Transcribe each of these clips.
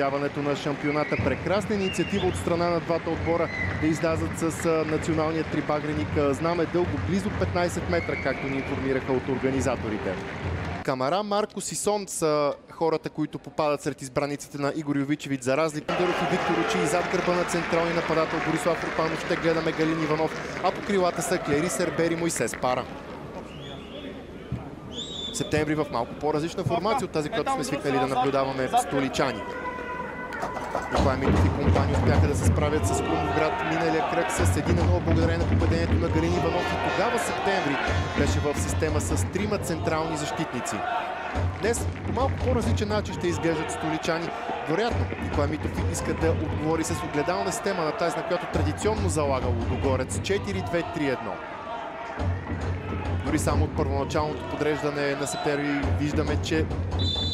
Яването на шампионата. Прекрасна инициатива от страна на двата отбора да излязат с националния трибагреник знаме дълго близо 15 метра, както ни информираха от организаторите. Камара, Маркос и Сон са хората, които попадат сред избраниците на Игор Йовичевич за разлика. Дъров и Виктор Очи и зад гърба на централния нападател Борислав Рупанов ще гледаме Галин Иванов, а по крилата са Клери Сербер и Мойсес Пара. Септември в малко по-различна формация от тази, която сме свикнали да наблюдаваме в столичани. Николай Митов и компания успяха да се справят с Крумовград миналия кръг с 1-0 благодарение на попадението на Галин Иванов и тогава септември беше в система с трима централни защитници. Днес по малко по-различен начин ще изглеждат столичани. Вероятно Николай Митов иска да отговори с огледална система на тази, на която традиционно залага Лудогорец 4-2-3-1. Дори само от първоначалното подреждане на септември виждаме, че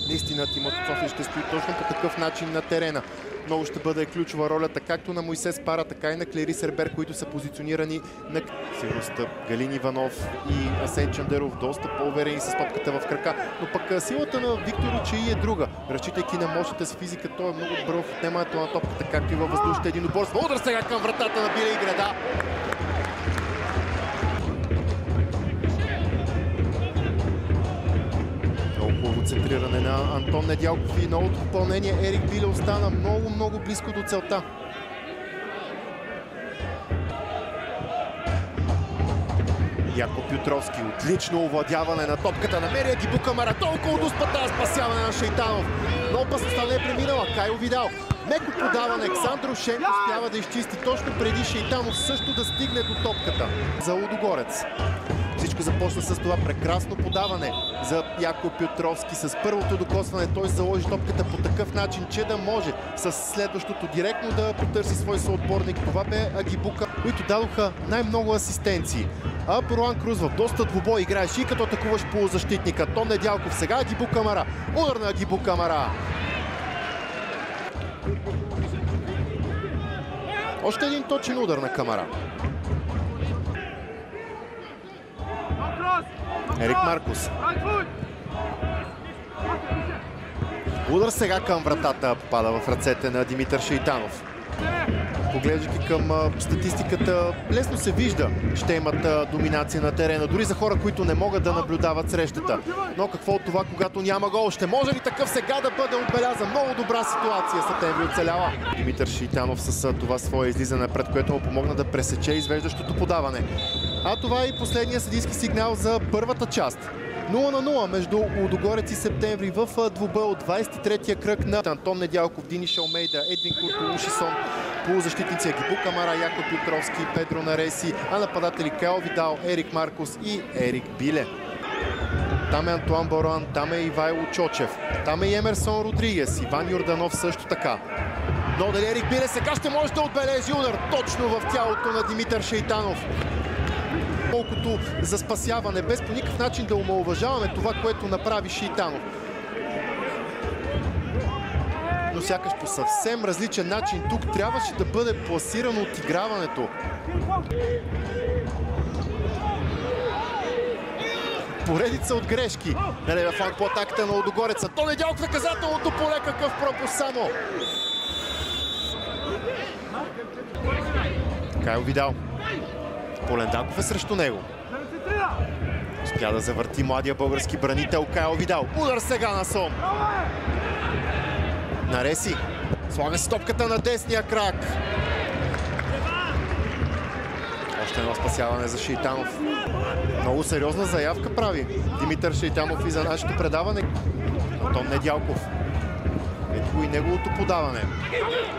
наистина Тимото София ще стои точно по такъв начин на терена. Много ще бъде ключова ролята както на Мойсес Пара, така и на Клери Сербер, които са позиционирани на сигурността. Галин Иванов и Асен Чандеров доста по-уверени с топката в крака. Но пък силата на Виктор Очи е друга. Разчитайки на мощната си физика, той е много добър в отнемането на топката, както и във въздушните единоборства. Удар сега към вратата на Биле и Града. Центриране на Антон Недялков и новото попълнение Ерик Биле остана много близко до целта. Яко Пютровски, отлично овладяване на топката, намери Агибу Камара, толкова до спата, спасяване на Шейтанов. Но опасността не е преминала, Кайо Видал. Меко подаване, Александър Шенко успява да изчисти точно преди Шейтанов също да стигне до топката за Лудогорец. Всичко започна с това прекрасно подаване за Яко Пютровски. С първото докосване той заложи топката по такъв начин, че да може с следващото директно да потърси свой съотборник. Това бе Агибука, които дадоха най-много асистенции. А Боруан Круз в доста двубой играеш и като атакуваш полузащитника. Антон Недялков, сега Агибу Камара. Удар на Агибу Камара. Още един точен удар на Камара. Ерик Маркос. Удар сега към вратата попада в ръцете на Димитър Шейтанов. Поглеждайки към статистиката, лесно се вижда, ще имат доминация на терена, дори за хора, които не могат да наблюдават срещата. Но какво от това, когато няма гол? Ще може ли такъв сега да бъде отбелязан? Много добра ситуация, Септември оцелява. Димитър Шейтанов с това свое излизане, пред което му помогна да пресече извеждащото подаване. А това е и последния съдийски сигнал за първата част. 0-0 между Лудогорец и Септември в двубой от 23-я кръг на Антон Недялков, Диниш Алмейда, Едвин Курто, Ушисон, полузащитници Агибу Камара, Яко Пютровски, Педро Нареси, а нападатели Кайо Видал, Ерик Маркос и Ерик Биле. Там е Антуан Боруан, там е Ивайло Чочев, там е Емерсон Родригес, Иван Йорданов също така. Но дали Ерик Биле сега ще може да отбележи удар точно в тялото на Димитър Шейтанов. Колкото за спасяване, без по никакъв начин да омаловажаваме това, което направи Шейтанов. Но сякаш по съвсем различен начин тук трябваше да бъде пласирано отиграването. Поредица от грешки. На левия фланг по атаката на Лудогорец. Антон Недялков, наказателното поле, какъв пропуск само. Кайо Видал. Полендаков е срещу него. Успя да завърти младия български бранител Кайо Видал. Удар сега на Сон. Нареси. Слага си топката на десния крак. Още едно спасяване за Шейтанов. Много сериозна заявка прави Димитър Шейтанов и за нашето предаване. Антон Недялков. Ето и неговото подаване.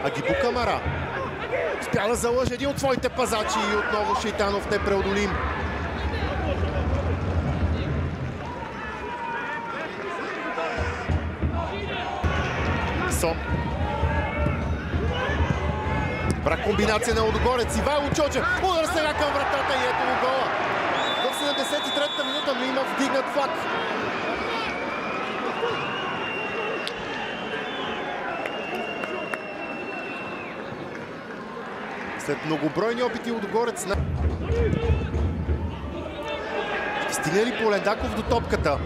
Агибу Камара. Успя да залъже един от своите пазачи и отново Шейтанов непреодолим. Сон. Добра комбинация на Лудогорец. Ивайло Чочев. Удар сега към вратата и ето го гола. В 73-та минута, но има вдигнат флаг. След многобройни опити Лудогорец Стигне ли Полендаков до топката?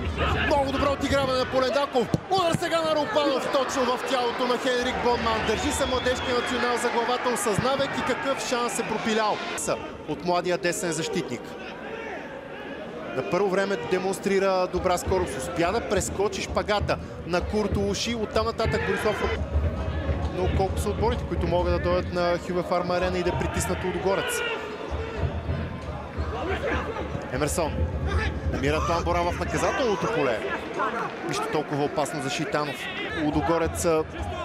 Много добро отиграване на Полендаков. Удар сега на Рупанов, точно в тялото на Хенрик Бонман. Държи се младежкия национал за главата, осъзнавайки какъв шанс е пропилял от младия десен защитник. На първо време демонстрира добра скорост. Успя да прескочи шпагата на Куртулуши. Оттам нататък Борислав. Но колко са отборите, които могат да дойдат на Хюбе Фарм Арена и да притиснат Лудогорец. Емерсон намира Тламбора в наказателното поле. Нищо толкова опасно за Шейтанов. Лудогорец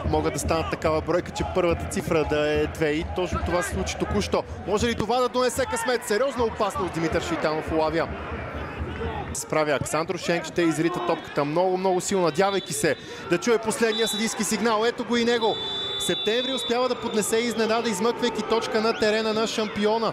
могат да станат такава бройка, че първата цифра да е 2 и точно това се случи току-що. Може ли това да донесе късмет? Сериозна опасност Димитър Шейтанов улавя. Справя Александър Шенк, ще изрита топката много силно, надявайки се да чуе последния съдийски сигнал. Ето го и него. Септември успява да поднесе изненада, измъквайки точка на терена на шампиона.